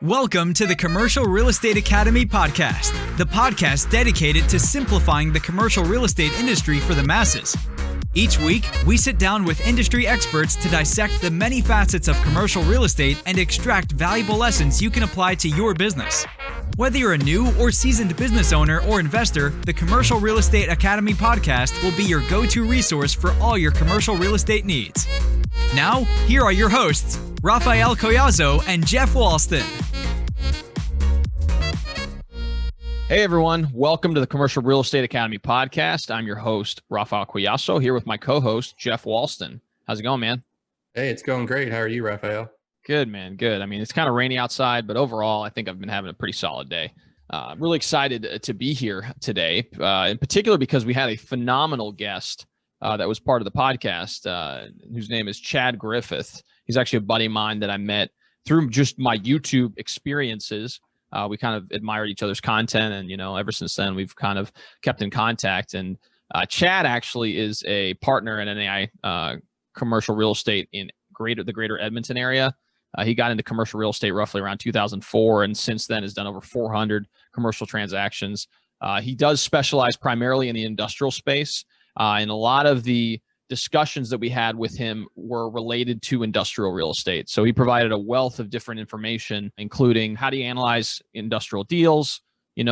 Welcome to the Commercial Real Estate Academy podcast, the podcast dedicated to simplifying the commercial real estate industry for the masses. Each week, we sit down with industry experts to dissect the many facets of commercial real estate and extract valuable lessons you can apply to your business. Whether you're a new or seasoned business owner or investor, the Commercial Real Estate Academy podcast will be your go-to resource for all your commercial real estate needs. Now, here are your hosts, Raphael and Jeff Walston. Hey everyone, welcome to the Commercial Real Estate Academy podcast. I'm your host, Raphael here with my co-host, Jeff Walston. How's it going, man? Hey, it's going great. How are you, Raphael? Good, man. Good. I mean, it's kind of rainy outside, but overall, I think I've been having a pretty solid day. I'm really excited to be here today, in particular because we had a phenomenal guest that was part of the podcast, whose name is Chad Griffiths. He's actually a buddy of mine that I met through just my YouTube experiences. We kind of admired each other's content, and ever since then we've kind of kept in contact. And Chad actually is a partner in NAI commercial real estate in the greater Edmonton area. He got into commercial real estate roughly around 2004, and since then has done over 400 commercial transactions. He does specialize primarily in the industrial space, and a lot of the discussions that we had with him were related to industrial real estate. So he provided a wealth of different information, including how do you analyze industrial deals,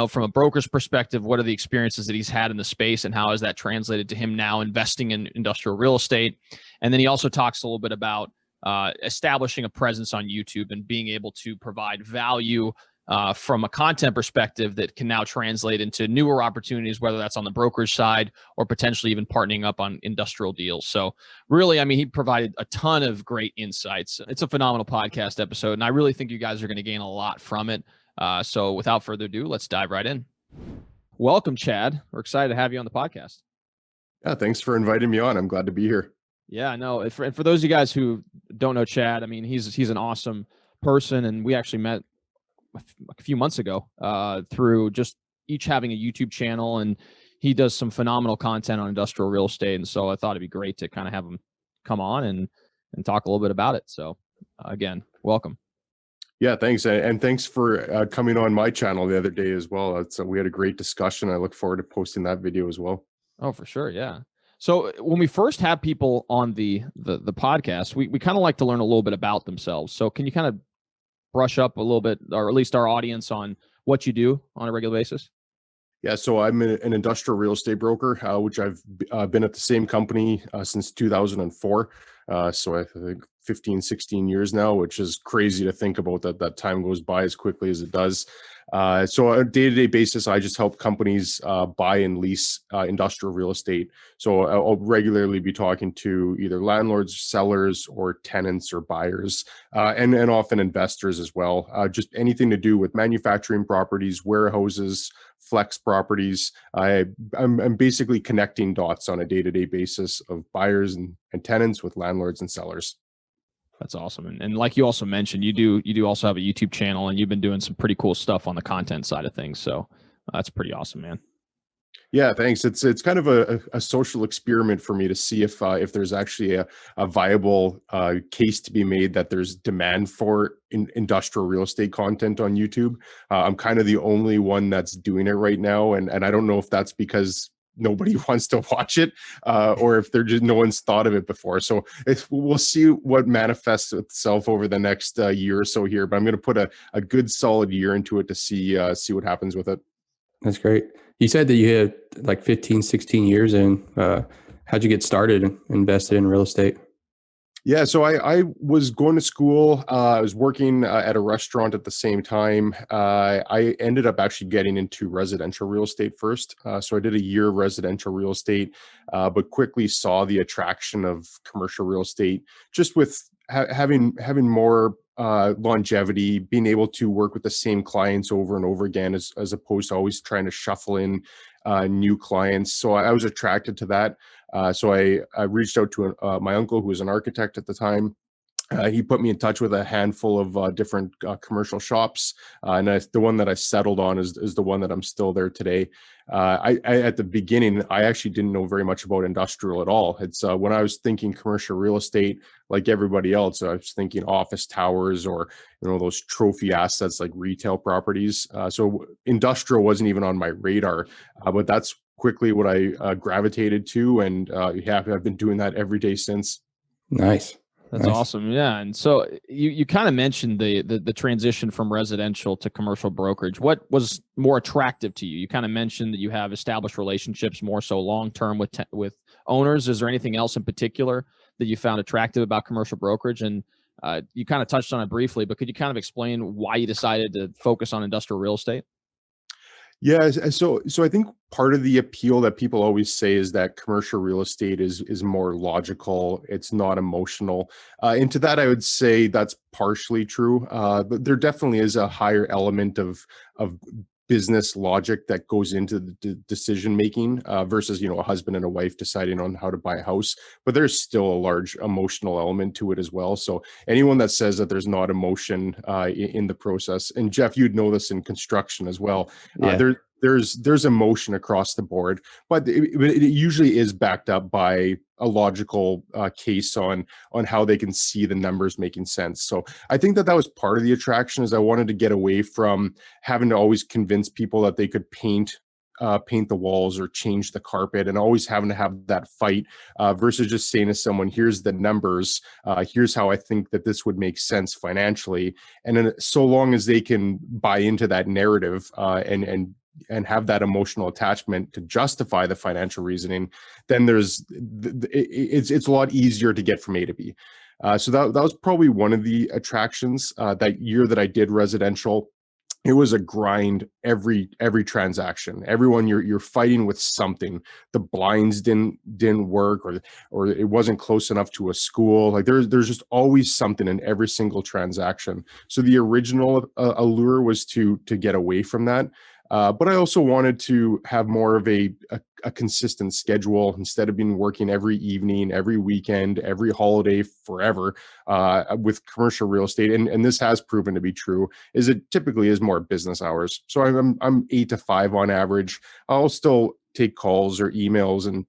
from a broker's perspective, what are the experiences that he's had in the space and how has that translated to him now investing in industrial real estate. And then he also talks a little bit about establishing a presence on YouTube and being able to provide value from a content perspective that can now translate into newer opportunities, whether that's on the brokerage side or potentially even partnering up on industrial deals. So really, I mean, he provided a ton of great insights. It's a phenomenal podcast episode, and I really think you guys are going to gain a lot from it. So without further ado, let's dive right in. Welcome, Chad. We're excited to have you on the podcast. Yeah, thanks for inviting me on. I'm glad to be here. Yeah, no. And for those of you guys who don't know Chad, I mean, he's an awesome person, and we actually met a few months ago through just each having a YouTube channel, and he does some phenomenal content on industrial real estate. And so I thought it'd be great to kind of have him come on and talk a little bit about it. So again, welcome. Yeah, thanks. And thanks for coming on my channel the other day as well. We had a great discussion. I look forward to posting that video as well. Oh, for sure. Yeah. So when we first have people on the podcast, we kind of like to learn a little bit about themselves. So can you kind of brush up a little bit, or at least our audience, on what you do on a regular basis? Yeah, so I'm an industrial real estate broker, which I've been at the same company since 2004. So I think 15, 16 years now, which is crazy to think about that time goes by as quickly as it does. So on a day-to-day basis, I just help companies buy and lease industrial real estate. So I'll regularly be talking to either landlords, sellers, or tenants or buyers, and often investors as well. Just anything to do with manufacturing properties, warehouses, flex properties. I'm basically connecting dots on a day-to-day basis of buyers and tenants with landlords and sellers. That's awesome. And like you also mentioned, you do also have a YouTube channel, and you've been doing some pretty cool stuff on the content side of things. So that's pretty awesome, man. Yeah, thanks. It's kind of a social experiment for me to see if there's actually a viable case to be made that there's demand for industrial real estate content on YouTube. I'm kind of the only one that's doing it right now, and I don't know if that's because nobody wants to watch it, or if no one's thought of it before. So we'll see what manifests itself over the next year or so here. But I'm going to put a good solid year into it to see what happens with it. That's great. You said that you had like 15, 16 years in. How'd you get started and invested in real estate? Yeah, so I was going to school. I was working at a restaurant at the same time. I ended up actually getting into residential real estate first. So I did a year of residential real estate, but quickly saw the attraction of commercial real estate, just with having more longevity, being able to work with the same clients over and over again, as opposed to always trying to shuffle in new clients. So I was attracted to that. So I reached out to my uncle, who was an architect at the time, He put me in touch with a handful of different commercial shops, and the one that I settled on is the one that I'm still there today. I at the beginning, I actually didn't know very much about industrial at all. It's when I was thinking commercial real estate, like everybody else, I was thinking office towers or those trophy assets like retail properties. So industrial wasn't even on my radar, but that's quickly what I gravitated to, and I've been doing that every day since. Nice. That's awesome. Yeah. And so you kind of mentioned the transition from residential to commercial brokerage. What was more attractive to you? You kind of mentioned that you have established relationships more so long-term with owners. Is there anything else in particular that you found attractive about commercial brokerage? And you kind of touched on it briefly, but could you kind of explain why you decided to focus on industrial real estate? Yeah, so I think part of the appeal that people always say is that commercial real estate is more logical. It's not emotional. And to that, I would say that's partially true. But there definitely is a higher element of business logic that goes into the decision making versus a husband and a wife deciding on how to buy a house. But there's still a large emotional element to it as well. So anyone that says that there's not emotion in the process, and Jeff, you'd know this in construction as well. Yeah. There's emotion across the board, but it usually is backed up by a logical case on how they can see the numbers making sense. So I think that was part of the attraction, is I wanted to get away from having to always convince people that they could paint the walls or change the carpet, and always having to have that fight versus just saying to someone, here's the numbers, here's how I think that this would make sense financially. And then so long as they can buy into that narrative and have that emotional attachment to justify the financial reasoning, then it's a lot easier to get from A to B. So that was probably one of the attractions. That year that I did residential, it was a grind every transaction. Everyone, you're fighting with something. The blinds didn't work, or it wasn't close enough to a school. Like there's just always something in every single transaction. So the original allure was to get away from that. But I also wanted to have more of a consistent schedule, instead of being working every evening, every weekend, every holiday, forever with commercial real estate. And this has proven to be true, is it typically is more business hours. So I'm 8 to 5 on average. I'll still take calls or emails and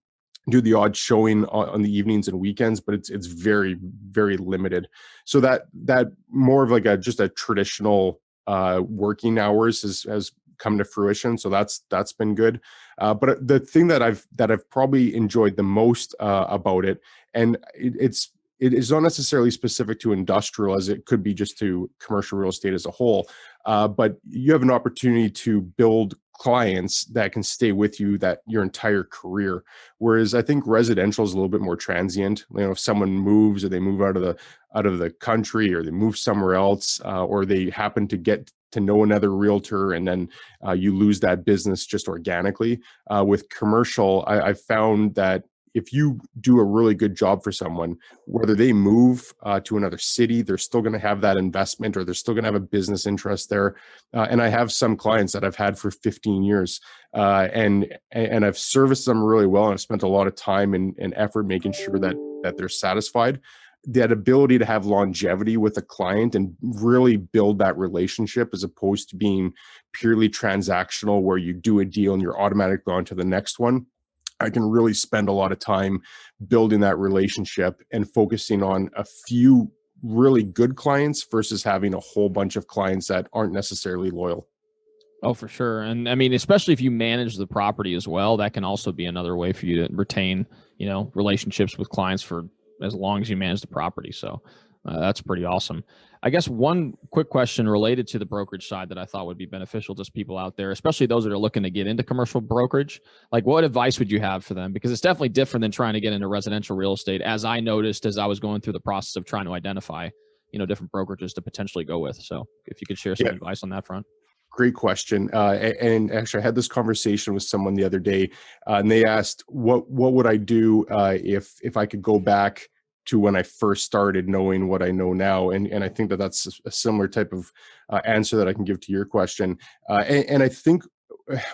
do the odd showing on the evenings and weekends, but it's very, very limited. So that more of like just a traditional working hours has come to fruition. So that's been good. But the thing that I've probably enjoyed the most about it, and it is not necessarily specific to industrial, as it could be just to commercial real estate as a whole. But you have an opportunity to build clients that can stay with you that your entire career. Whereas I think residential is a little bit more transient. If someone moves, or they move out of the country, or they move somewhere else, or they happen to get to know another realtor, and then you lose that business just organically. With commercial, I found that if you do a really good job for someone, whether they move to another city, they're still going to have that investment, or they're still going to have a business interest there. And I have some clients that I've had for 15 years, and I've serviced them really well, and I've spent a lot of time and effort making sure that they're satisfied. That ability to have longevity with a client and really build that relationship, as opposed to being purely transactional, where you do a deal and you're automatically on to the next one. I can really spend a lot of time building that relationship and focusing on a few really good clients versus having a whole bunch of clients that aren't necessarily loyal. Oh, for sure. And I mean, especially if you manage the property as well, that can also be another way for you to retain, relationships with clients for as long as you manage the property. So that's pretty awesome. I guess one quick question related to the brokerage side that I thought would be beneficial to people out there, especially those that are looking to get into commercial brokerage. Like, what advice would you have for them? Because it's definitely different than trying to get into residential real estate, as I noticed as I was going through the process of trying to identify, different brokerages to potentially go with. So if you could share some advice on that front. Great question. And actually, I had this conversation with someone the other day, and they asked, what would I do if I could go back to when I first started, knowing what I know now? And I think that's a similar type of answer that I can give to your question. And I think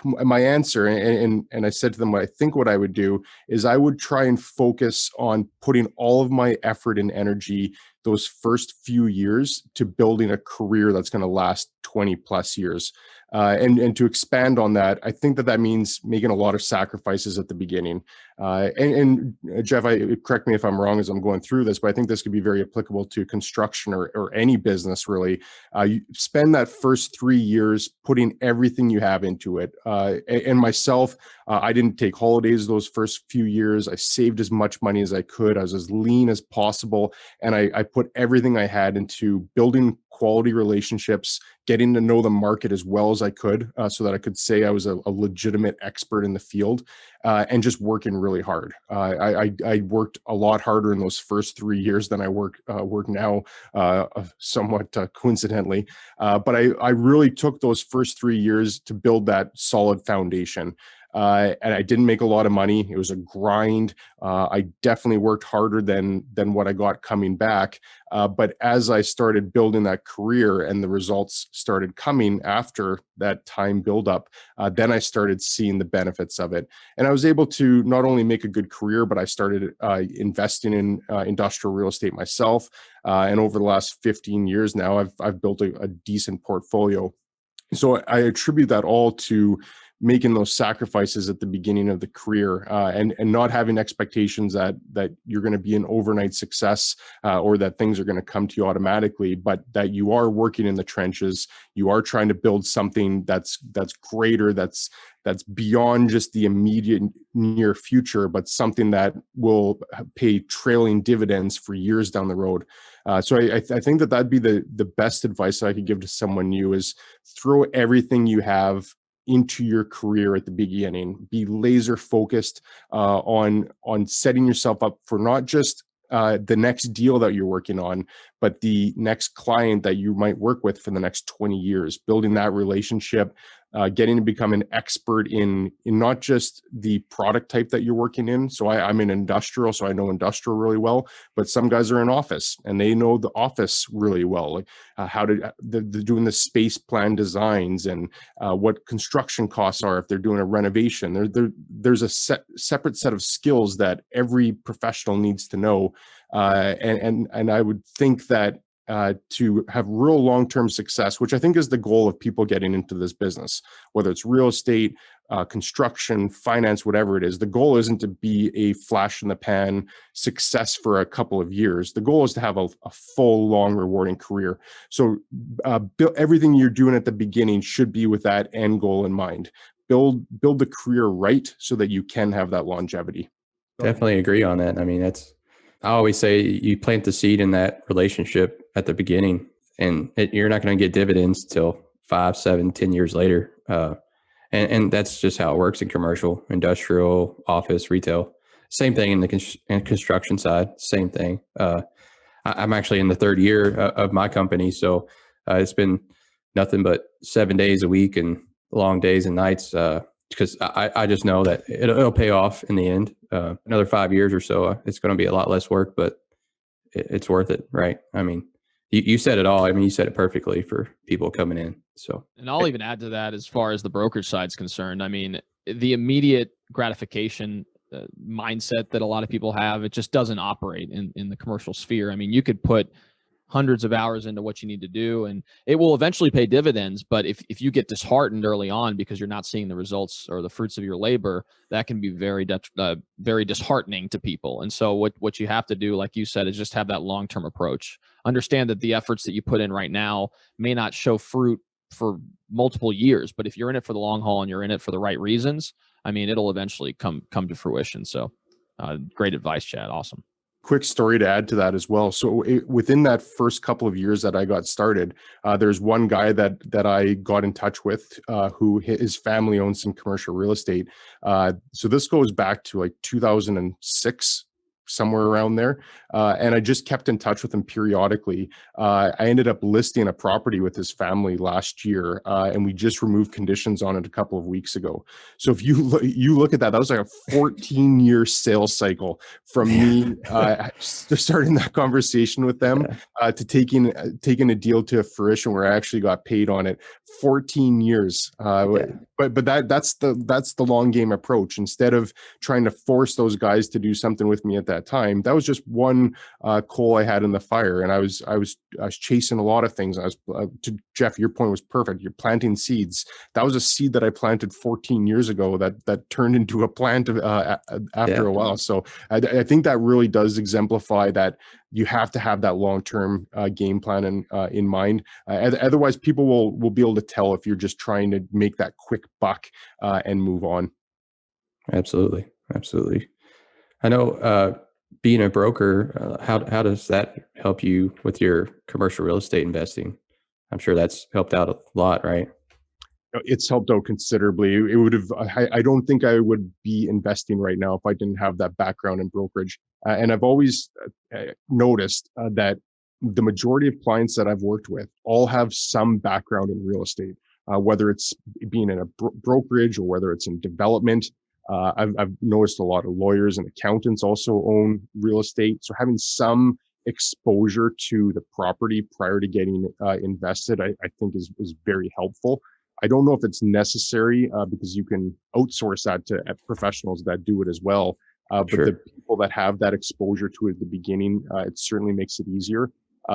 my answer, and I said to them, what I would do is I would try and focus on putting all of my effort and energy those first few years to building a career that's going to last 20 plus years. And to expand on that, I think that means making a lot of sacrifices at the beginning. And Jeff, correct me if I'm wrong as I'm going through this, but I think this could be very applicable to construction or any business, really. You spend that first 3 years putting everything you have into it. And myself, I didn't take holidays those first few years. I saved as much money as I could. I was as lean as possible. And I put everything I had into building quality relationships, getting to know the market as well as I could, so that I could say I was a legitimate expert in the field, and just working really hard. I worked a lot harder in those first 3 years than I work now, somewhat coincidentally. But I really took those first 3 years to build that solid foundation. And I didn't make a lot of money. It was a grind. I definitely worked harder than what I got coming back. But as I started building that career and the results started coming after that time buildup, then I started seeing the benefits of it. And I was able to not only make a good career, but I started investing in industrial real estate myself. And over the last 15 years now, I've built a decent portfolio. So I attribute that all to making those sacrifices at the beginning of the career, and not having expectations that you're going to be an overnight success, or that things are going to come to you automatically, but that you are working in the trenches. You are trying to build something that's greater, that's beyond just the immediate near future, but something that will pay trailing dividends for years down the road. So I think that'd be the best advice that I could give to someone new is throw everything you have into your career at the beginning. Be laser focused on setting yourself up for not just the next deal that you're working on, but the next client that you might work with for the next 20 years, building that relationship, getting to become an expert in not just the product type that you're working in. So I'm in industrial, so I know industrial really well, but some guys are in office and they know the office really well, like they're doing the space plan designs and what construction costs are if they're doing a renovation. There's a separate set of skills that every professional needs to know. And I would think that to have real long-term success, which I think is the goal of people getting into this business, whether it's real estate, construction, finance, whatever it is, the goal isn't to be a flash in the pan success for a couple of years. The goal is to have a full, long, rewarding career. So everything you're doing at the beginning should be with that end goal in mind. Build the career right so that you can have that longevity. Definitely agree on that. I mean, I always say you plant the seed in that relationship at the beginning, and you're not going to get dividends till 5, 7, 10 years later. And that's just how it works in commercial, industrial, office, retail. Same thing in the construction side. Same thing. I'm actually in the third year of my company, so it's been nothing but 7 days a week and long days and nights. Because I just know that it'll pay off in the end. Another 5 years or so, it's going to be a lot less work, but it's worth it, right? I mean, you said it all. I mean, you said it perfectly for people coming in. So, and I'll even add to that as far as the brokerage side's concerned. I mean, the immediate gratification mindset that a lot of people have, it just doesn't operate in the commercial sphere. I mean, you could put hundreds of hours into what you need to do, and it will eventually pay dividends. But if you get disheartened early on because you're not seeing the results or the fruits of your labor, that can be very disheartening to people. And so what you have to do, like you said, is just have that long-term approach. Understand that the efforts that you put in right now may not show fruit for multiple years, but if you're in it for the long haul and you're in it for the right reasons, I mean, it'll eventually come to fruition. So great advice, Chad. Awesome. Quick story to add to that as well. So within that first couple of years that I got started, there's one guy that I got in touch with who his family owns some commercial real estate. So this goes back to like 2006, somewhere around there. And I just kept in touch with him periodically. I ended up listing a property with his family last year, and we just removed conditions on it a couple of weeks ago. So if you look at that, that was like a 14-year sales cycle from me starting that conversation with them to taking a deal to fruition where I actually got paid on it. 14 years. But that's the long game approach. Instead of trying to force those guys to do something with me at that that time. That was just one coal I had in the fire, and I was chasing a lot of things. I was to Jeff, your point was perfect. You're planting seeds. That was a seed that I planted 14 years ago that turned into a plant after a while. So I think that really does exemplify that you have to have that long-term game plan in mind. Otherwise, people will be able to tell if you're just trying to make that quick buck and move on. Absolutely. I know being a broker, how does that help you with your commercial real estate investing? I'm sure that's helped out a lot, right? It's helped out considerably. It would have. I don't think I would be investing right now if I didn't have that background in brokerage. And I've always noticed that the majority of clients that I've worked with all have some background in real estate, whether it's being in a brokerage or whether it's in development. I've noticed a lot of lawyers and accountants also own real estate. So having some exposure to the property prior to getting invested, I think is very helpful. I don't know if it's necessary because you can outsource that to professionals that do it as well. But Sure. The people that have that exposure to it at the beginning, it certainly makes it easier.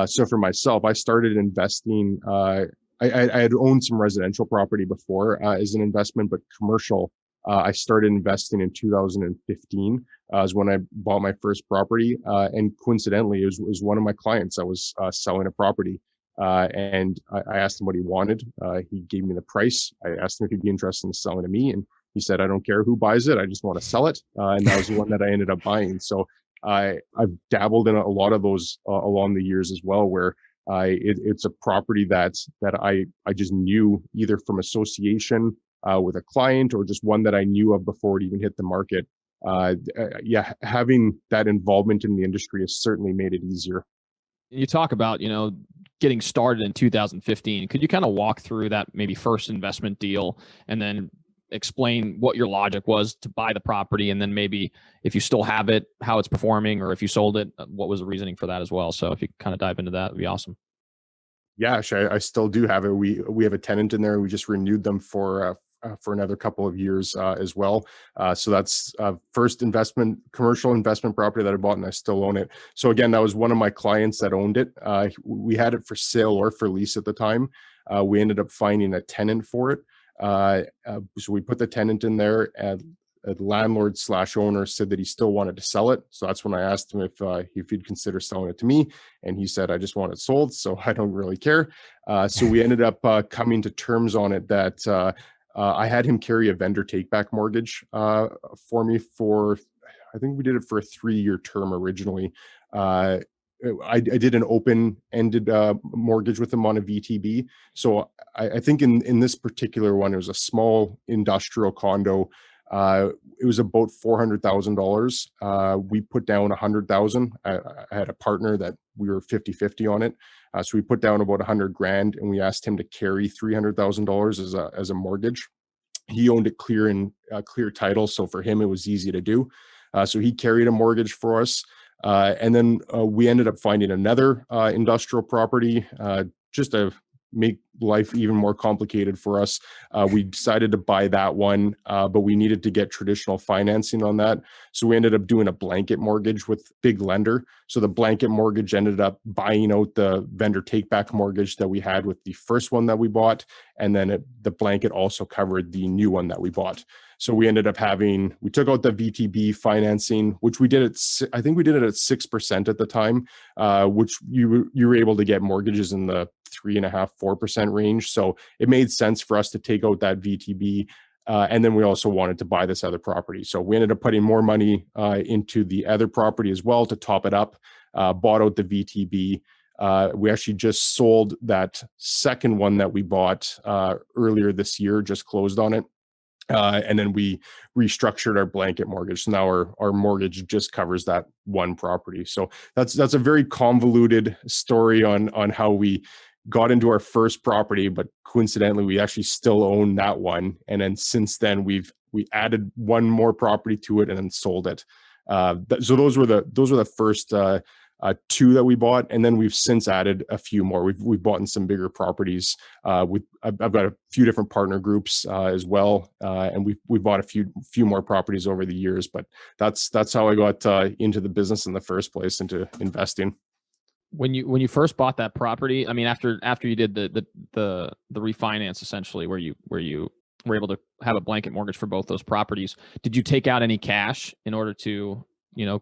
So for myself, I started investing. I had owned some residential property before as an investment, but commercial. I started investing in 2015 is when I bought my first property. And coincidentally, it was one of my clients that was selling a property. And I asked him what he wanted. He gave me the price. I asked him if he'd be interested in selling to me. And he said, I don't care who buys it. I just want to sell it. And that was the one that I ended up buying. So I've dabbled in a lot of those along the years as well, where it's a property that I just knew either from association with a client or just one that I knew of before it even hit the market. Having that involvement in the industry has certainly made it easier. You talk about, getting started in 2015. Could you kind of walk through that maybe first investment deal and then explain what your logic was to buy the property, and then maybe if you still have it, how it's performing, or if you sold it, what was the reasoning for that as well? So if you kind of dive into that, it'd be awesome. Yeah, I still do have it. We have a tenant in there. We just renewed them for another couple of years as well. So that's first commercial investment property that I bought, and I still own it. So again, that was one of my clients that owned it. We had it for sale or for lease at the time. We ended up finding a tenant for it. So we put the tenant in there, and the landlord / owner said that he still wanted to sell it. So that's when I asked him if he'd consider selling it to me. And he said, I just want it sold, so I don't really care. So we ended up coming to terms on it that I had him carry a vendor take-back mortgage for me I think we did it for a 3-year term originally. I did an open-ended mortgage with him on a VTB. So I think in this particular one, it was a small industrial condo. It was about $400,000. We put down $100,000. I had a partner that we were 50-50 on it. So we put down about $100,000, and we asked him to carry $300,000 as a mortgage. He owned it clear title. So for him, it was easy to do. So he carried a mortgage for us. And then we ended up finding another industrial property just to make life even more complicated for us. We decided to buy that one, but we needed to get traditional financing on that. So we ended up doing a blanket mortgage with big lender. So the blanket mortgage ended up buying out the vendor take-back mortgage that we had with the first one that we bought. And then the blanket also covered the new one that we bought. So we ended up we took out the VTB financing, which we did I think we did it at 6% at the time, which you were able to get mortgages in the 3.5-4% range. So it made sense for us to take out that VTB. And then we also wanted to buy this other property. So we ended up putting more money into the other property as well to top it up, bought out the VTB. We actually just sold that second one that we bought earlier this year, just closed on it. And then we restructured our blanket mortgage. So now our mortgage just covers that one property. So that's a very convoluted story on how we got into our first property, but coincidentally, we actually still own that one. And then since then, we added one more property to it and then sold it. So those were the first two that we bought, and then we've since added a few more. We've bought in some bigger properties. I've got a few different partner groups as well, and we've bought a few more properties over the years. But that's how I got into the business in the first place, into investing. When you first bought that property, I mean, after you did the refinance, essentially, where you were able to have a blanket mortgage for both those properties, did you take out any cash in order to,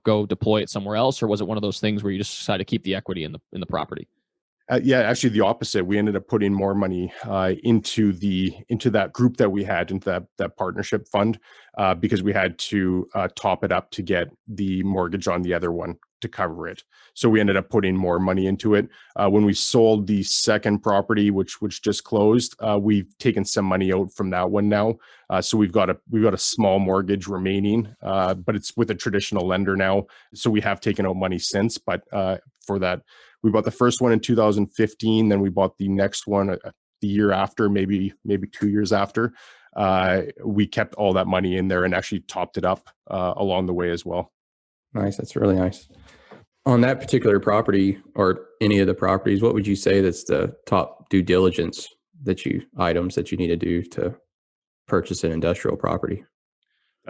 go deploy it somewhere else, or was it one of those things where you just decided to keep the equity in the property? Yeah, actually the opposite. We ended up putting more money into that group that we had, into that partnership fund, because we had to top it up to get the mortgage on the other one to cover it. So we ended up putting more money into it. When we sold the second property, which just closed, we've taken some money out from that one now. So we've got a small mortgage remaining, but it's with a traditional lender now. So we have taken out money since, but for that, we bought the first one in 2015. Then we bought the next one the year after, maybe 2 years after. We kept all that money in there and actually topped it up along the way as well. Nice. That's really nice. On that particular property, or any of the properties, what would you say that's the top due diligence items that you need to do to purchase an industrial property?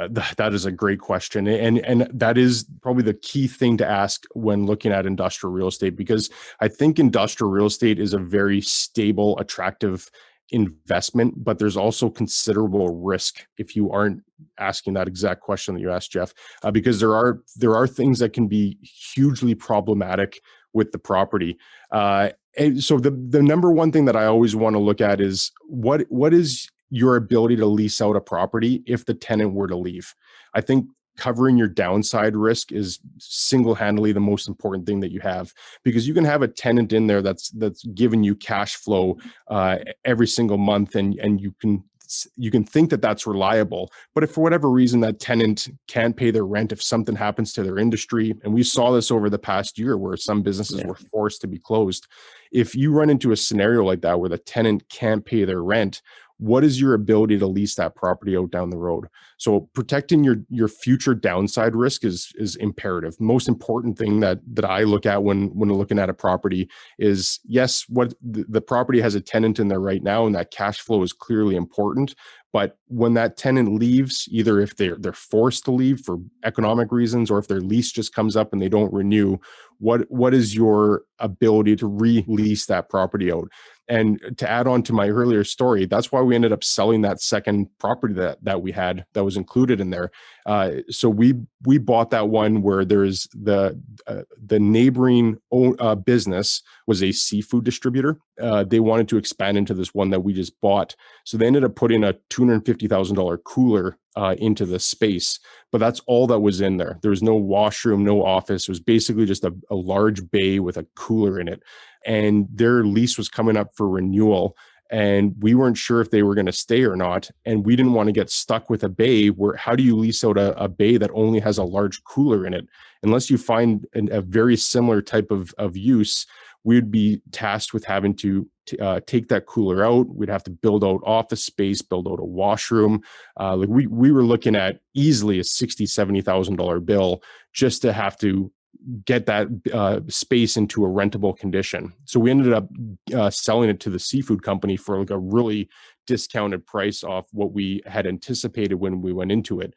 That is a great question. And that is probably the key thing to ask when looking at industrial real estate, because I think industrial real estate is a very stable, attractive investment, but there's also considerable risk if you aren't asking that exact question that you asked, Jeff, because there are things that can be hugely problematic with the property. And so the number one thing that I always want to look at is what is your ability to lease out a property if the tenant were to leave. I think covering your downside risk is single-handedly the most important thing that you have, because you can have a tenant in there that's giving you cash flow every single month, and you can think that that's reliable. But if for whatever reason that tenant can't pay their rent, if something happens to their industry, and we saw this over the past year where some businesses were forced to be closed, if you run into a scenario like that where the tenant can't pay their rent, what is your ability to lease that property out down the road? So protecting your future downside risk is imperative. Most important thing that I look at when looking at a property is, yes, what the property has a tenant in there right now, and that cash flow is clearly important. But when that tenant leaves, either if they're forced to leave for economic reasons, or if their lease just comes up and they don't renew, what is your ability to release that property out? And to add on to my earlier story, that's why we ended up selling that second property that we had that was included in there. So we bought that one where there's the neighboring business was a seafood distributor. They wanted to expand into this one that we just bought. So they ended up putting a $250,000 cooler into the space, but that's all that was in there. There was no washroom, no office. It was basically just a large bay with a cooler in it. And their lease was coming up for renewal, and we weren't sure if they were going to stay or not. And we didn't want to get stuck with a bay where, how do you lease out a bay that only has a large cooler in it? Unless you find a very similar type of use, we'd be tasked with having to take that cooler out. We'd have to build out office space, build out a washroom. Like we were looking at easily a $60,000, $70,000 bill just to have to get that space into a rentable condition. So we ended up selling it to the seafood company for like a really discounted price off what we had anticipated when we went into it.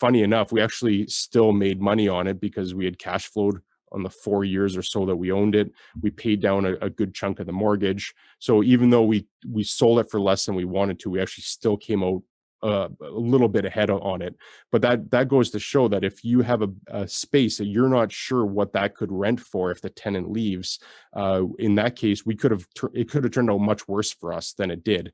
Funny enough, we actually still made money on it because we had cash flowed on the 4 years or so that we owned it. We paid down a good chunk of the mortgage. So even though we sold it for less than we wanted to, we actually still came out a little bit ahead on it. But that goes to show that if you have a space that you're not sure what that could rent for if the tenant leaves, in that case, it could have turned out much worse for us than it did.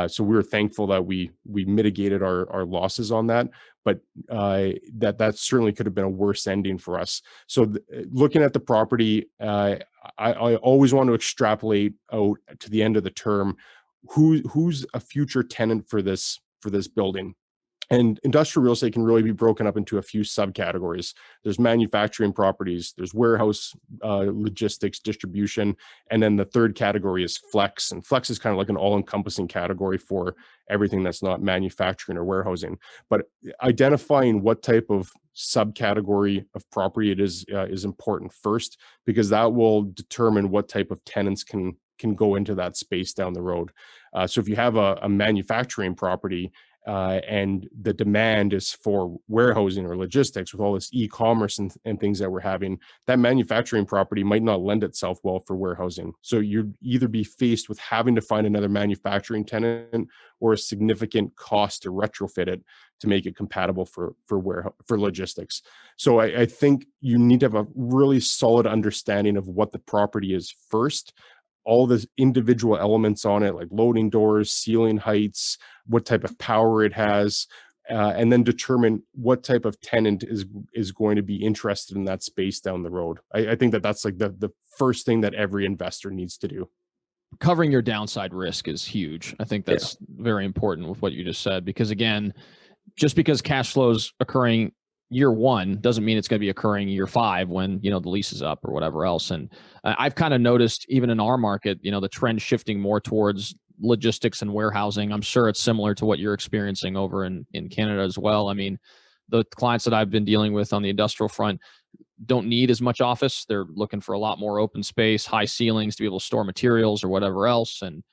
So we were thankful that we mitigated our losses on that. But that certainly could have been a worse ending for us. So looking at the property, I always want to extrapolate out to the end of the term. Who's a future tenant for this building? And industrial real estate can really be broken up into a few subcategories. There's manufacturing properties, there's warehouse, logistics, distribution, and then the third category is flex. And flex is kind of like an all-encompassing category for everything that's not manufacturing or warehousing. But identifying what type of subcategory of property it is important first, because that will determine what type of tenants can go into that space down the road. So if you have a manufacturing property, and the demand is for warehousing or logistics with all this e-commerce and things that we're having, that manufacturing property might not lend itself well for warehousing. So you'd either be faced with having to find another manufacturing tenant or a significant cost to retrofit it to make it compatible for logistics. So I think you need to have a really solid understanding of what the property is first, all the individual elements on it, like loading doors, ceiling heights, what type of power it has, and then determine what type of tenant is going to be interested in that space down the road. I think that's like the first thing that every investor needs to do. Covering your downside risk is huge. I think that's very important with what you just said, because again, just because cash flow's occurring year one doesn't mean it's going to be occurring year 5 when, the lease is up or whatever else. And I've kind of noticed even in our market, the trend shifting more towards logistics and warehousing. I'm sure it's similar to what you're experiencing over in Canada as well. I mean, the clients that I've been dealing with on the industrial front don't need as much office. They're looking for a lot more open space, high ceilings to be able to store materials or whatever else. And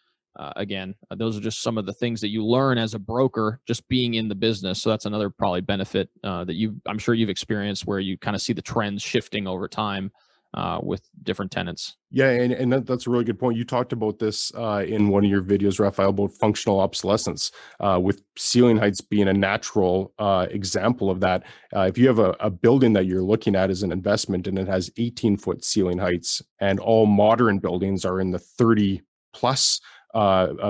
again, those are just some of the things that you learn as a broker, just being in the business. So that's another probably benefit that I'm sure you've experienced, where you kind of see the trends shifting over time with different tenants. Yeah, and that's a really good point. You talked about this in one of your videos, Raphael, about functional obsolescence, with ceiling heights being a natural example of that. If you have a building that you're looking at as an investment and it has 18-foot ceiling heights, and all modern buildings are in the 30 plus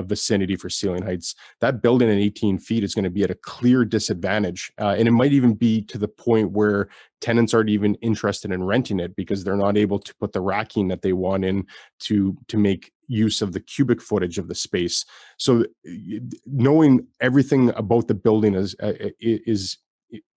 vicinity for ceiling heights, that building at 18 feet is going to be at a clear disadvantage. And it might even be to the point where tenants aren't even interested in renting it because they're not able to put the racking that they want in to make use of the cubic footage of the space. So knowing everything about the building is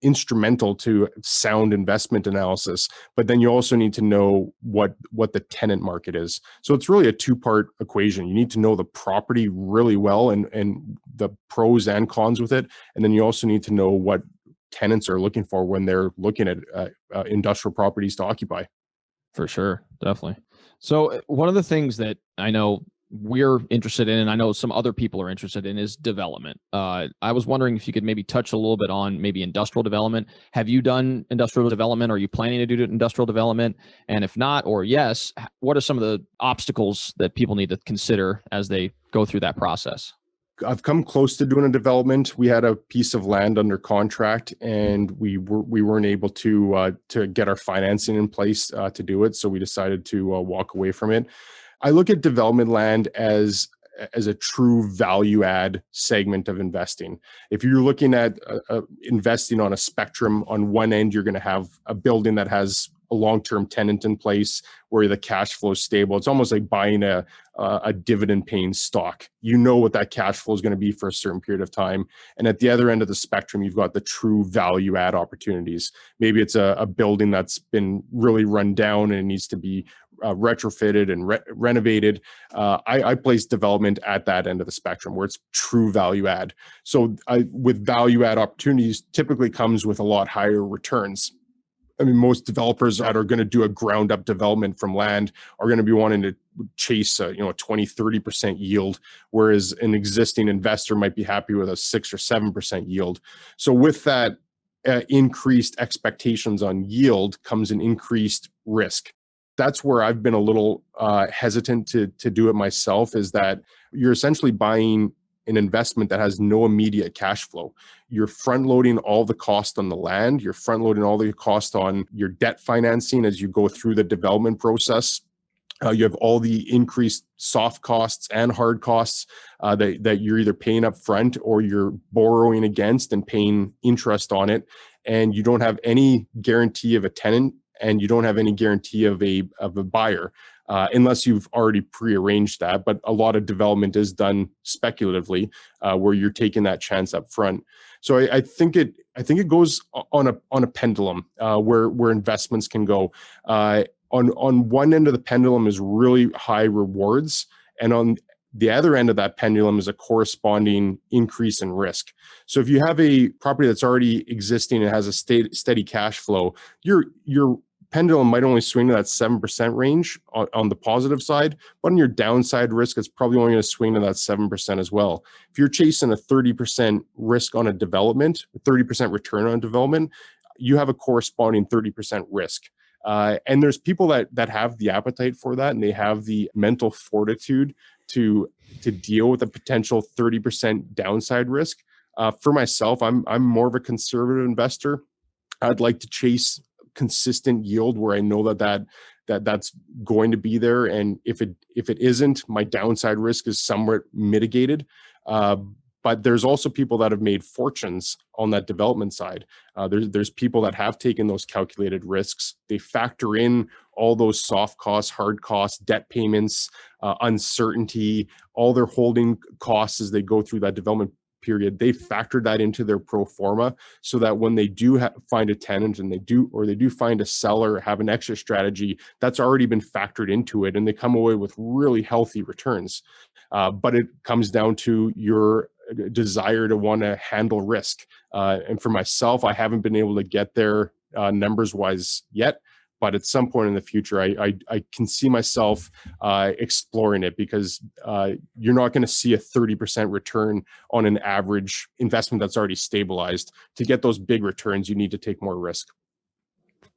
instrumental to sound investment analysis, but then you also need to know what the tenant market is. So it's really a two-part equation. You need to know the property really well and the pros and cons with it, and then you also need to know what tenants are looking for when they're looking at industrial properties to occupy. For sure, definitely. So one of the things that I know we're interested in, and I know some other people are interested in, is development. I was wondering if you could maybe touch a little bit on maybe industrial development. Have you done industrial development? Are you planning to do industrial development? And if not, or yes, what are some of the obstacles that people need to consider as they go through that process? I've come close to doing a development. We had a piece of land under contract, and we weren't able to get our financing in place to do it. So we decided to walk away from it. I look at development land as a true value add segment of investing. If you're looking at investing on a spectrum, on one end, you're going to have a building that has a long-term tenant in place where the cash flow is stable. It's almost like buying a dividend paying stock. You know what that cash flow is going to be for a certain period of time. And at the other end of the spectrum, you've got the true value add opportunities. Maybe it's a building that's been really run down and it needs to be retrofitted and renovated. I place development at that end of the spectrum where it's true value add. So with value add opportunities typically comes with a lot higher returns. I mean, most developers that are going to do a ground up development from land are going to be wanting to chase a 20, 30% yield, whereas an existing investor might be happy with a 6 or 7% yield. So with that increased expectations on yield comes an increased risk. That's where I've been a little hesitant to do it myself, is that you're essentially buying an investment that has no immediate cash flow. You're front loading all the cost on the land. You're front loading all the cost on your debt financing as you go through the development process. You have all the increased soft costs and hard costs that you're either paying up front or you're borrowing against and paying interest on it. And you don't have any guarantee of a tenant, and you don't have any guarantee of a buyer. unless you've already prearranged that. But a lot of development is done speculatively, where you're taking that chance up front. So I think it goes on a pendulum, where investments can go. On one end of the pendulum is really high rewards, and on the other end of that pendulum is a corresponding increase in risk. So if you have a property that's already existing and has a steady cash flow, your pendulum might only swing to that 7% range on the positive side, but on your downside risk, it's probably only going to swing to that 7% as well. If you're chasing a 30% risk on a development, 30% return on development, you have a corresponding 30% risk. And there's people that have the appetite for that, and they have the mental fortitude to deal with a potential 30% downside risk. For myself, I'm more of a conservative investor. I'd like to chase consistent yield where I know that's going to be there, and if it isn't, my downside risk is somewhat mitigated. But there's also people that have made fortunes on that development side. There's people that have taken those calculated risks. They factor in all those soft costs, hard costs, debt payments, uncertainty, all their holding costs as they go through that development period. They factor that into their pro forma, so that when they do find a tenant and they do find a seller, have an exit strategy, that's already been factored into it, and they come away with really healthy returns. But it comes down to your desire to want to handle risk. And for myself, I haven't been able to get there numbers wise yet, but at some point in the future, I can see myself exploring it, because you're not going to see a 30% return on an average investment that's already stabilized. To get those big returns, you need to take more risk.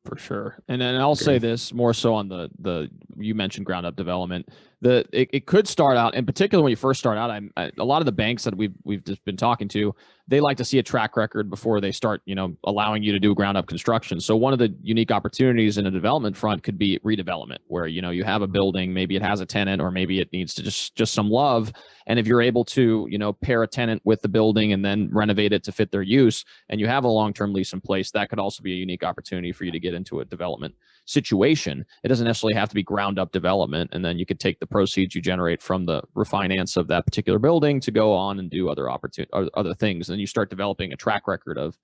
For sure. And then I'll say this more so on the you mentioned ground up development. It could start out, in particular when you first start out, a lot of the banks that we've just been talking to, they like to see a track record before they start, allowing you to do ground up construction. So one of the unique opportunities in a development front could be redevelopment, where, you have a building, maybe it has a tenant, or maybe it needs to just some love. And if you're able to, pair a tenant with the building and then renovate it to fit their use, and you have a long-term lease in place, that could also be a unique opportunity for you to get into a development situation. It doesn't necessarily have to be ground up development. And then you could take the proceeds you generate from the refinance of that particular building to go on and do other things. And you start developing a track record of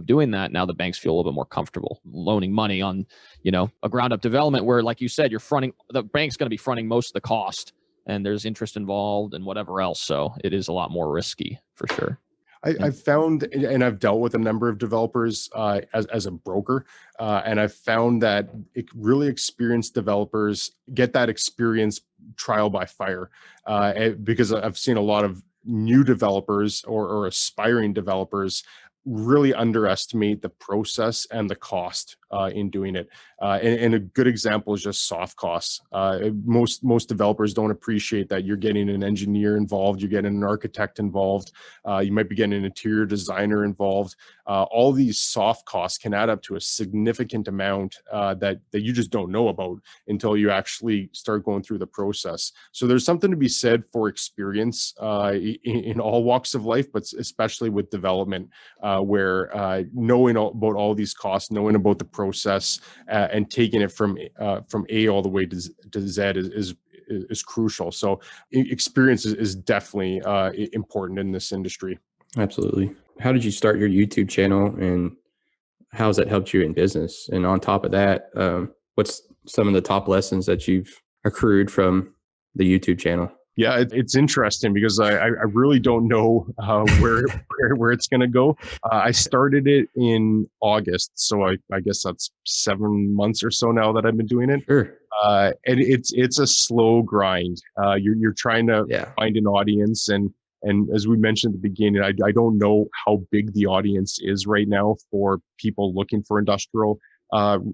doing that. Now the banks feel a little bit more comfortable loaning money on, a ground up development where, like you said, the bank's going to be fronting most of the cost, and there's interest involved and whatever else. So it is a lot more risky for sure. I've found, and I've dealt with a number of developers as a broker, and I've found that really experienced developers get that experience trial by fire, because I've seen a lot of new developers or aspiring developers really underestimate the process and the cost in doing it. And a good example is just soft costs. Most developers don't appreciate that you're getting an engineer involved, you're getting an architect involved, you might be getting an interior designer involved. All these soft costs can add up to a significant amount that you just don't know about until you actually start going through the process. So there's something to be said for experience in all walks of life, but especially with development, where knowing about all these costs, knowing about the process, and taking it from A all the way to Z is crucial. So experience is definitely important in this industry. Absolutely. How did you start your YouTube channel, and how has that helped you in business? And on top of that, what's some of the top lessons that you've accrued from the YouTube channel? Yeah, it's interesting because I really don't know where it's going to go. I started it in August, so I guess that's 7 months or so now that I've been doing it. Sure. And it's a slow grind. You're trying to find an audience, and as we mentioned at the beginning, I don't know how big the audience is right now for people looking for industrial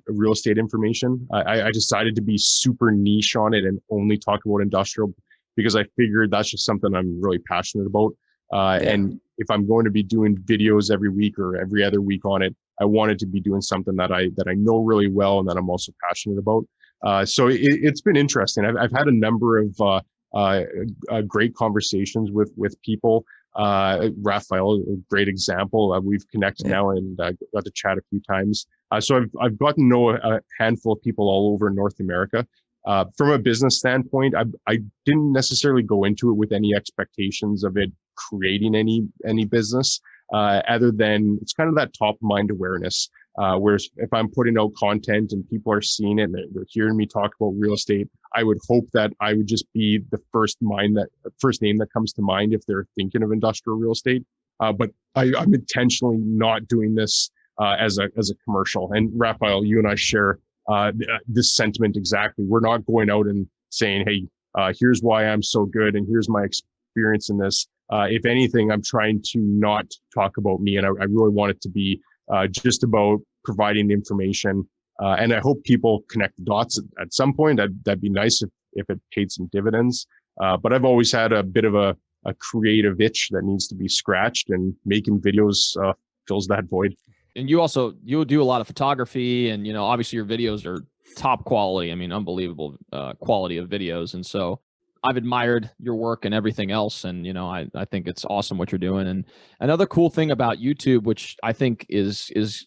real estate information. I decided to be super niche on it and only talk about industrial, because I figured that's just something I'm really passionate about. And if I'm going to be doing videos every week or every other week on it, I wanted to be doing something that I know really well and that I'm also passionate about. So it's been interesting. I've had a number of great conversations with people. Raphael, a great example. We've connected now and got to chat a few times. So I've gotten to know a handful of people all over North America. From a business standpoint, I didn't necessarily go into it with any expectations of it creating any business, other than it's kind of that top of mind awareness. Whereas if I'm putting out content and people are seeing it and they're hearing me talk about real estate, I would hope that I would just be the first name that comes to mind if they're thinking of industrial real estate. But I'm intentionally not doing this as a commercial. And Raphael, you and I share this sentiment exactly. We're not going out and saying, hey, here's why I'm so good and here's my experience in this. If anything, I'm trying to not talk about me, and I really want it to be just about providing the information. And I hope people connect the dots at some point. That'd be nice if it paid some dividends. But I've always had a bit of a creative itch that needs to be scratched, and making videos fills that void. And you do a lot of photography, and, obviously your videos are top quality. I mean, unbelievable quality of videos. And so I've admired your work and everything else. And, I think it's awesome what you're doing. And another cool thing about YouTube, which I think is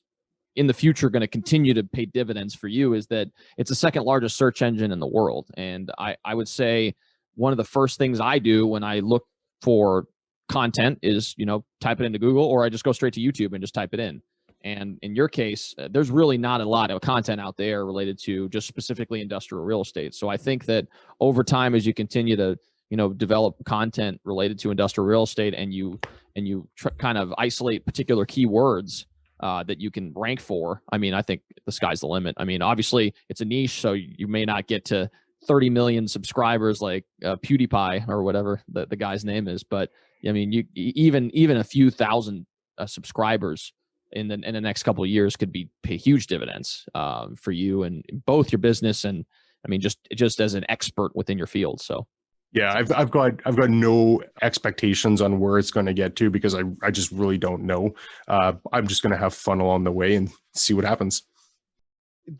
in the future going to continue to pay dividends for you, is that it's the second largest search engine in the world. And I would say one of the first things I do when I look for content is, type it into Google, or I just go straight to YouTube and just type it in. And in your case, there's really not a lot of content out there related to just specifically industrial real estate. So I think that over time, as you continue to, develop content related to industrial real estate, and you kind of isolate particular keywords that you can rank for, I mean, I think the sky's the limit. I mean, obviously it's a niche, so you may not get to 30 million subscribers like PewDiePie or whatever the guy's name is. But I mean, you even a few thousand subscribers in the next couple of years could pay huge dividends for you and both your business and, I mean, just as an expert within your field. So yeah, I've got no expectations on where it's going to get to, because I just really don't know. I'm just going to have fun along the way and see what happens.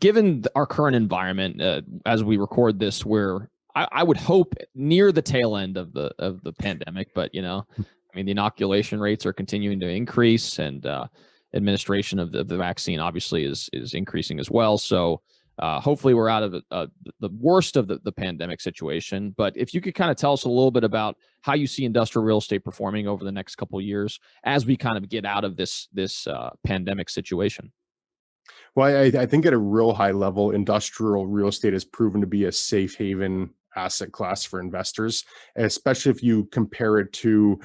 Given our current environment, as we record this, where I would hope near the tail end of the pandemic, but I mean, the inoculation rates are continuing to increase, and administration of the vaccine obviously is increasing as well. So hopefully we're out of the worst of the pandemic situation. But if you could kind of tell us a little bit about how you see industrial real estate performing over the next couple of years as we kind of get out of this pandemic situation. Well, I think at a real high level, industrial real estate has proven to be a safe haven asset class for investors, especially if you compare it to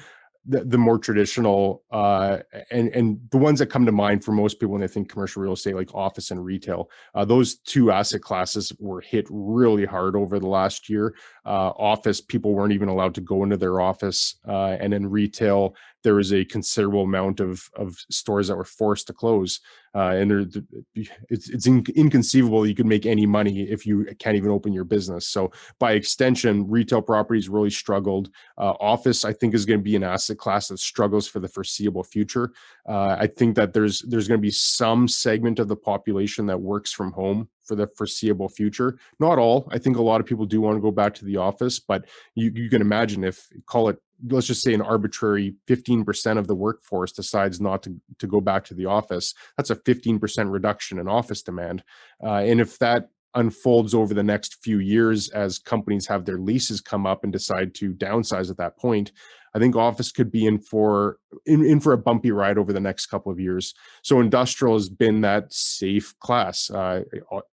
the more traditional and the ones that come to mind for most people when they think commercial real estate, like office and retail. Those two asset classes were hit really hard over the last year. Office, people weren't even allowed to go into their office, and in retail, there was a considerable amount of stores that were forced to close. And it's inconceivable you could make any money if you can't even open your business. So by extension, retail properties really struggled. Office, I think, is going to be an asset class that struggles for the foreseeable future. I think that there's going to be some segment of the population that works from home for the foreseeable future. Not all. I think a lot of people do want to go back to the office, but you can imagine if, call it, let's just say an arbitrary 15% of the workforce decides not to go back to the office, that's a 15% reduction in office demand. And if that unfolds over the next few years as companies have their leases come up and decide to downsize at that point, I think office could be in for a bumpy ride over the next couple of years. So industrial has been that safe class.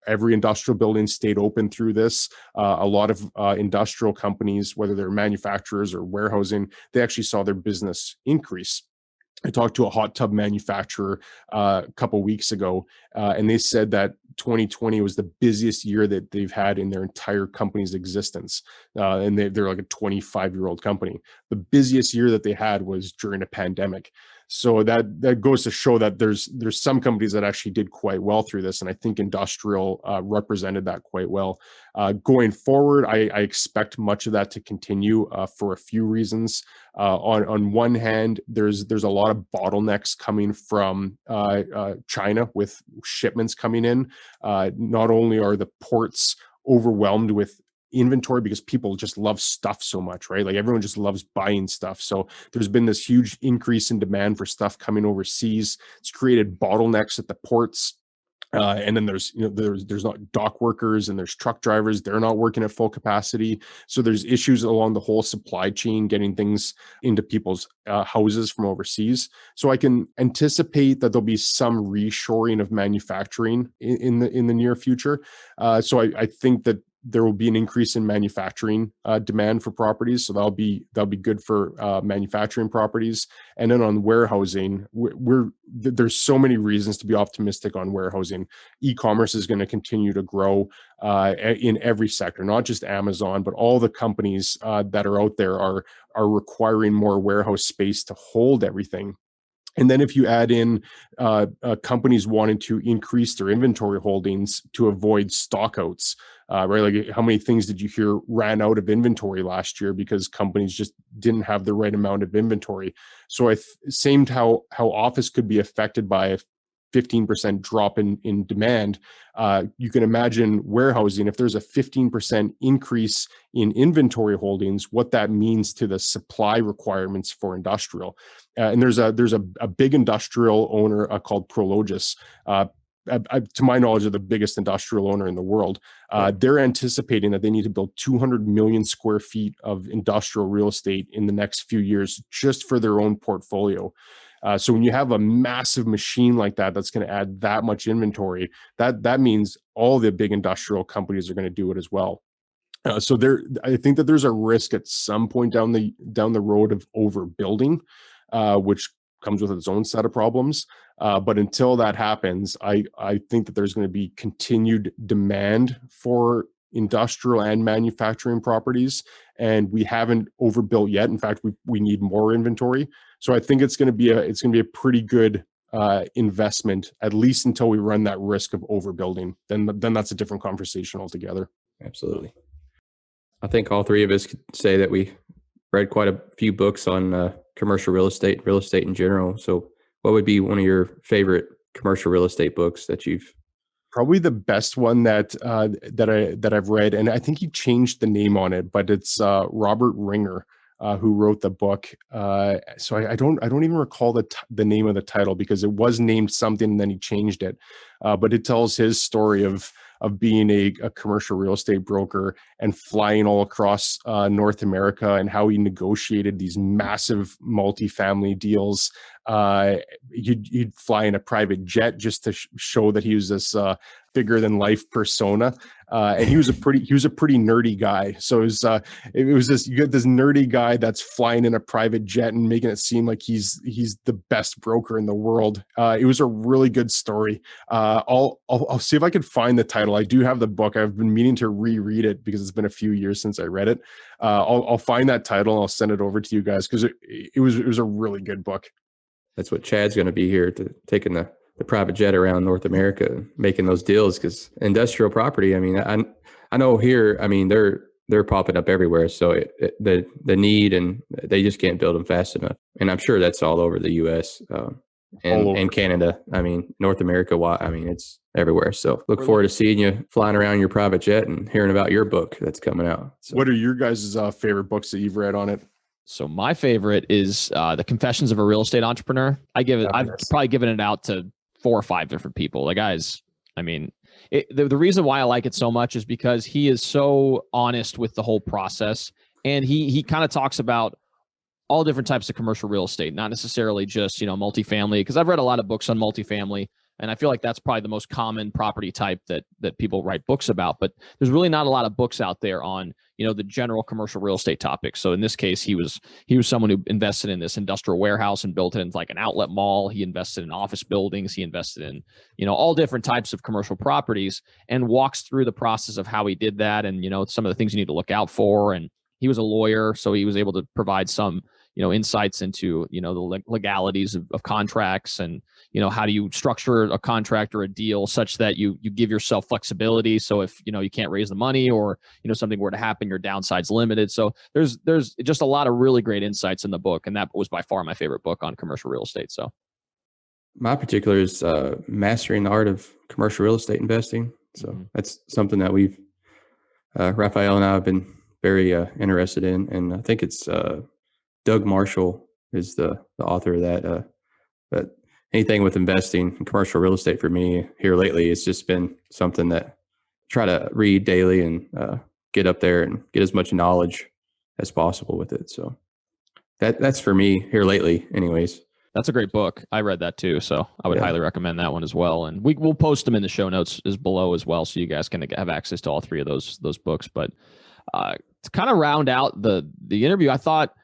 Every industrial building stayed open through this. A lot of industrial companies, whether they're manufacturers or warehousing, they actually saw their business increase. I talked to a hot tub manufacturer a couple of weeks ago, and they said that 2020 was the busiest year that they've had in their entire company's existence. And they're like a 25-year-old company. The busiest year that they had was during a pandemic. So that goes to show that there's some companies that actually did quite well through this, and I think industrial represented that quite well. Going forward, I expect much of that to continue for a few reasons. On one hand, there's a lot of bottlenecks coming from China with shipments coming in. Not only are the ports overwhelmed with inventory because people just love stuff so much, right? Like everyone just loves buying stuff. So there's been this huge increase in demand for stuff coming overseas. It's created bottlenecks at the ports. And then there's not dock workers and there's truck drivers. They're not working at full capacity. So there's issues along the whole supply chain, getting things into people's houses from overseas. So I can anticipate that there'll be some reshoring of manufacturing in the near future. So I think that there will be an increase in manufacturing demand for properties. So that'll be good for manufacturing properties. And then on warehousing, there's so many reasons to be optimistic on warehousing. E-commerce is going to continue to grow in every sector, not just Amazon, but all the companies that are out there are requiring more warehouse space to hold everything. And then if you add in companies wanting to increase their inventory holdings to avoid stockouts, right? Like how many things did you hear ran out of inventory last year because companies just didn't have the right amount of inventory? So same how office could be affected by a 15% drop in demand. You can imagine warehousing, if there's a 15% increase in inventory holdings, what that means to the supply requirements for industrial. And there's a big industrial owner called Prologis. To my knowledge, are the biggest industrial owner in the world. They're anticipating that they need to build 200 million square feet of industrial real estate in the next few years just for their own portfolio. So when you have a massive machine like that, that's going to add that much inventory, that means all the big industrial companies are going to do it as well. So I think that there's a risk at some point down the road of overbuilding, which comes with its own set of problems. But until that happens, I think that there's going to be continued demand for industrial and manufacturing properties, and we haven't overbuilt yet. In fact, we need more inventory. So I think it's going to be a pretty good investment, at least until we run that risk of overbuilding. Then that's a different conversation altogether. Absolutely. I think all three of us could say that we read quite a few books on commercial real estate in general. So what would be one of your favorite commercial real estate books that you've? Probably the best one that I've read, and I think he changed the name on it, but it's Robert Ringer, who wrote the book. So I don't even recall the name of the title because it was named something and then he changed it. But it tells his story of being a commercial real estate broker and flying all across North America, and how he negotiated these massive multifamily deals. He'd fly in a private jet just to show that he was this bigger than life persona. And he was a pretty nerdy guy. So it was this, you get this nerdy guy that's flying in a private jet and making it seem like he's the best broker in the world. It was a really good story. I'll see if I could find the title. I do have the book. I've been meaning to reread it because it's been a few years since I read it. I'll find that title and I'll send it over to you guys because it was a really good book. That's what Chad's going to be here, taking the private jet around North America, making those deals, because industrial property, I mean, I know here, I mean, they're popping up everywhere. So the need, and they just can't build them fast enough. And I'm sure that's all over the US and Canada. I mean, North America, I mean, it's everywhere. So look forward to seeing you flying around your private jet and hearing about your book that's coming out. So. What are your guys' favorite books that you've read on it? So my favorite is The Confessions of a Real Estate Entrepreneur. I've probably given it out to 4 or 5 different people. The guys, I mean, the reason why I like it so much is because he is so honest with the whole process. And he kind of talks about all different types of commercial real estate, not necessarily just, multifamily, because I've read a lot of books on multifamily. And I feel like that's probably the most common property type that people write books about. But there's really not a lot of books out there on, the general commercial real estate topics. So in this case, he was someone who invested in this industrial warehouse and built it into like an outlet mall. He invested in office buildings. He invested in, all different types of commercial properties, and walks through the process of how he did that, and, some of the things you need to look out for. And he was a lawyer, so he was able to provide some insights into, the legalities of contracts, and, how do you structure a contract or a deal such that you give yourself flexibility. So if, you can't raise the money, or, something were to happen, your downside's limited. So there's just a lot of really great insights in the book. And that was by far my favorite book on commercial real estate. So my particular is Mastering the Art of Commercial Real Estate Investing. So that's something that we've, Raphael and I have been very interested in. And I think it's Doug Marshall is the author of that. But anything with investing in commercial real estate for me here lately, it's just been something that I try to read daily and get up there and get as much knowledge as possible with it. So that's for me here lately anyways. That's a great book. I read that too, so I would Yeah. highly recommend that one as well. And we'll post them in the show notes as below as well, so you guys can have access to all three of those books. But to kind of round out the interview, I thought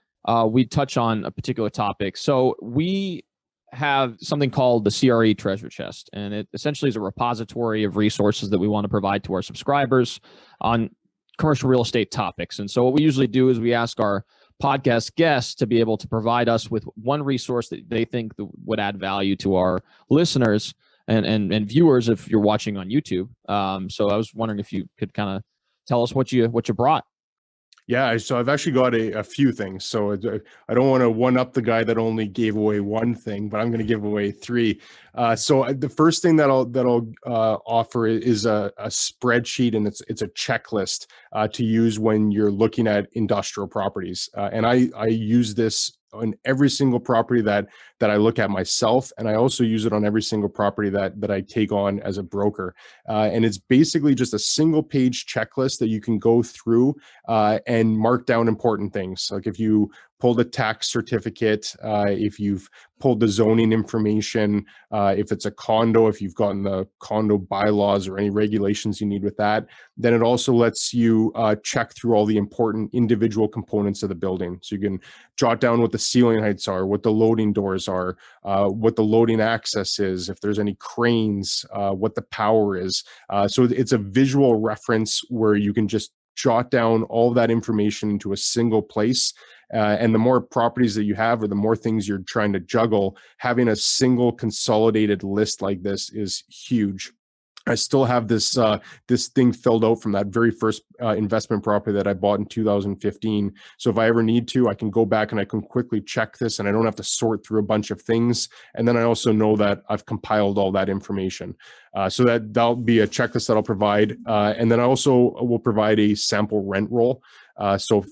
we'd touch on a particular topic. So we have something called the CRE Treasure Chest, and it essentially is a repository of resources that we want to provide to our subscribers on commercial real estate topics. And so what we usually do is we ask our podcast guests to be able to provide us with one resource that they think would add value to our listeners and viewers if you're watching on YouTube. So I was wondering if you could kind of tell us what you brought. Yeah, so I've actually got a few things. So I don't want to one up the guy that only gave away one thing, but I'm going to give away three. So the first thing that I'll offer is a spreadsheet, and it's a checklist to use when you're looking at industrial properties. And I use this on every single property that I look at myself, and I also use it on every single property that I take on as a broker. And it's basically just a single page checklist that you can go through and mark down important things. Like if you pulled a tax certificate, if you've pulled the zoning information, if it's a condo, if you've gotten the condo bylaws or any regulations you need with that, then it also lets you check through all the important individual components of the building. So you can jot down what the ceiling heights are, what the loading doors are, what the loading access is, if there's any cranes, what the power is. So it's a visual reference where you can just jot down all of that information into a single place. And the more properties that you have, or the more things you're trying to juggle, having a single consolidated list like this is huge. I still have this this thing filled out from that very first investment property that I bought in 2015. So if I ever need to, I can go back and I can quickly check this, and I don't have to sort through a bunch of things. And then I also know that I've compiled all that information. So that'll be a checklist that I'll provide. And then I also will provide a sample rent roll. So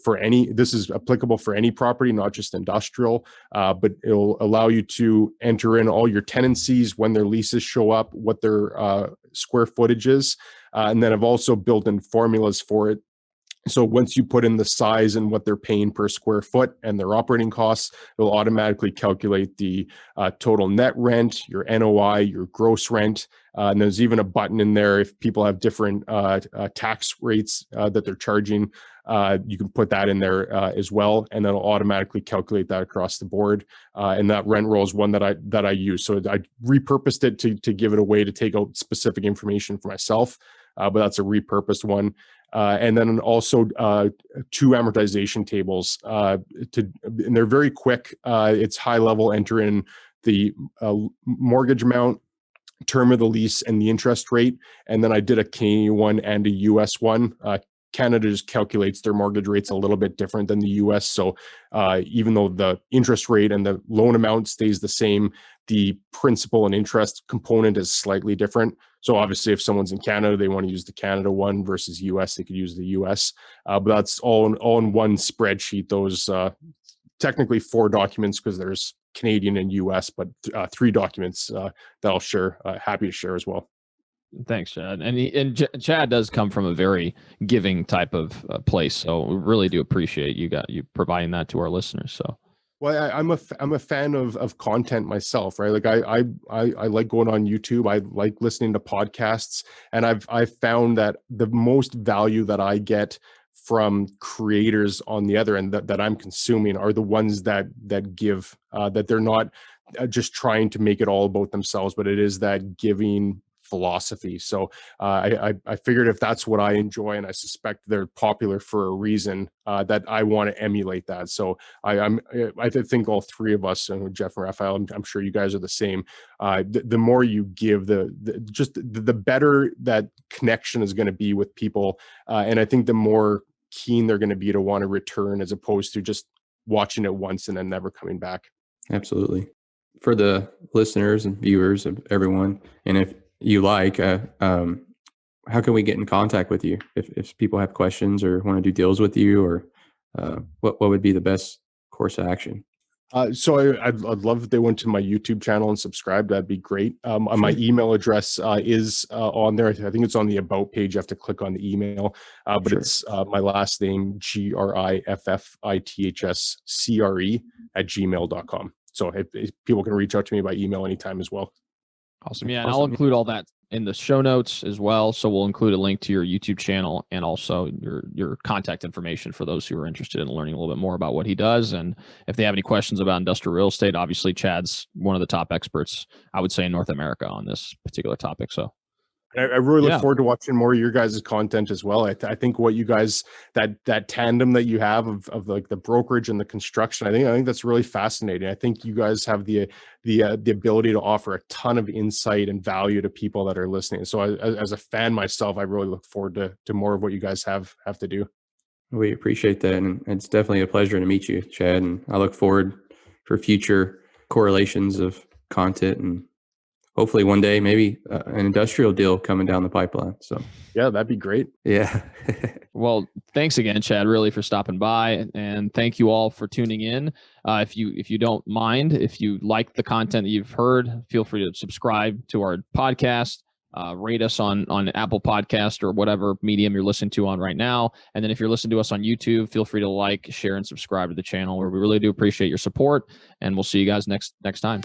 this is applicable for any property, not just industrial, but it'll allow you to enter in all your tenancies, when their leases show up, what their square footage is. And then I've also built in formulas for it. So once you put in the size and what they're paying per square foot and their operating costs, it'll automatically calculate the total net rent, your NOI, your gross rent. And there's even a button in there if people have different tax rates that they're charging. You can put that in there as well, and that'll automatically calculate that across the board. And that rent roll is one that I use. So I repurposed it to give it away to take out specific information for myself, but that's a repurposed one. And then also 2 amortization tables. And they're very quick. It's high level. Enter in the mortgage amount, term of the lease, and the interest rate. And then I did a Canadian one and a US one. Canada just calculates their mortgage rates a little bit different than the US. So even though the interest rate and the loan amount stays the same, the principal and interest component is slightly different. So obviously if someone's in Canada, they want to use the Canada one versus US, they could use the US. But that's all in one spreadsheet. Those technically 4 documents because there's Canadian and US, but 3 documents that I'll share, happy to share as well. Thanks, Chad. And Chad does come from a very giving type of place, so we really do appreciate you providing that to our listeners. So, well, I'm a fan of content myself, right? Like I like going on YouTube. I like listening to podcasts, and I've found that the most value that I get from creators on the other end that I'm consuming are the ones that give that they're not just trying to make it all about themselves, but it is that giving philosophy. So I figured if that's what I enjoy, and I suspect they're popular for a reason, that I want to emulate that. So I think all 3 of us, and Jeff and Raphael, I'm sure you guys are the same. The more you give, the better that connection is going to be with people, and I think the more keen they're going to be to want to return, as opposed to just watching it once and then never coming back. Absolutely. For the listeners and viewers of everyone, and if you like, how can we get in contact with you if people have questions or want to do deals with you, or what would be the best course of action? So I'd love if they went to my YouTube channel and subscribed. That'd be great. My email address is on there. I think it's on the About page. You have to click on the email, but it's my last name, GriffithsCre@gmail.com. So if people can reach out to me by email anytime as well. Awesome. Yeah. And I'll include all that in the show notes as well. So we'll include a link to your YouTube channel and also your contact information for those who are interested in learning a little bit more about what he does. And if they have any questions about industrial real estate, obviously Chad's one of the top experts, I would say, in North America on this particular topic. So I really look forward to watching more of your guys' content as well. I think what you guys, that tandem that you have of like the brokerage and the construction, I think that's really fascinating. I think you guys have the ability to offer a ton of insight and value to people that are listening. So as a fan myself, I really look forward to more of what you guys have to do. We appreciate that. And it's definitely a pleasure to meet you, Chad. And I look forward for future correlations of content and hopefully one day, maybe an industrial deal coming down the pipeline. So yeah, that'd be great. Yeah. Well, thanks again, Chad, really for stopping by, and thank you all for tuning in. If you don't mind, if you like the content that you've heard, feel free to subscribe to our podcast. Rate us on Apple Podcast or whatever medium you're listening to on right now. And then if you're listening to us on YouTube, feel free to like, share, and subscribe to the channel, where we really do appreciate your support. And we'll see you guys next time.